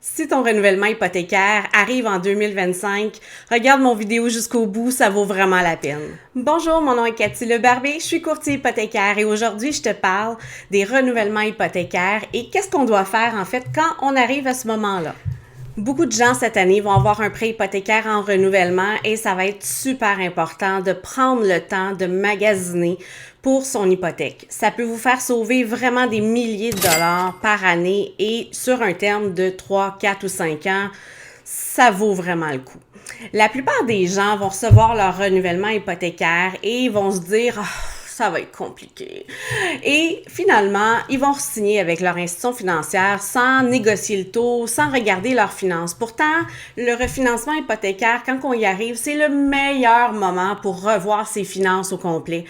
Si ton renouvellement hypothécaire arrive en 2025, regarde mon vidéo jusqu'au bout, ça vaut vraiment la peine. Bonjour, mon nom est Cathy Lebarbé, je suis courtier hypothécaire et aujourd'hui je te parle des renouvellements hypothécaires et qu'est-ce qu'on doit faire en fait quand on arrive à ce moment-là. Beaucoup de gens cette année vont avoir un prêt hypothécaire en renouvellement et ça va être super important de prendre le temps de magasiner pour son hypothèque. Ça peut vous faire sauver vraiment des milliers de dollars par année et sur un terme de 3, 4 ou 5 ans, ça vaut vraiment le coup. La plupart des gens vont recevoir leur renouvellement hypothécaire et vont se dire ça va être compliqué. Et finalement, ils vont signer avec leur institution financière sans négocier le taux, sans regarder leurs finances. Pourtant, le refinancement hypothécaire, quand on y arrive, c'est le meilleur moment pour revoir ses finances au complet.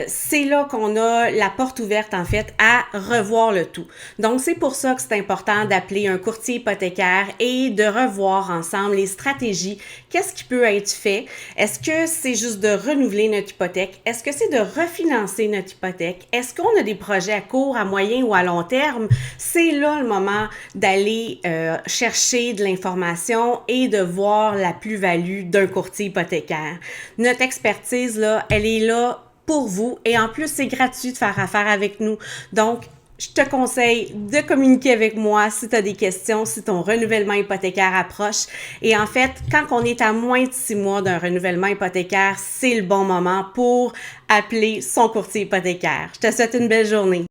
C'est là qu'on a la porte ouverte, en fait, à revoir le tout. Donc, c'est pour ça que c'est important d'appeler un courtier hypothécaire et de revoir ensemble les stratégies. Qu'est-ce qui peut être fait? Est-ce que c'est juste de renouveler notre hypothèque? Est-ce que c'est de refinancer notre hypothèque? Est-ce qu'on a des projets à court, à moyen ou à long terme? C'est là le moment d'aller chercher de l'information et de voir la plus-value d'un courtier hypothécaire. Notre expertise, là, elle est là pour vous et en plus, c'est gratuit de faire affaire avec nous. Donc, je te conseille de communiquer avec moi si tu as des questions, si ton renouvellement hypothécaire approche. Et en fait, quand on est à moins de 6 mois d'un renouvellement hypothécaire, c'est le bon moment pour appeler son courtier hypothécaire. Je te souhaite une belle journée.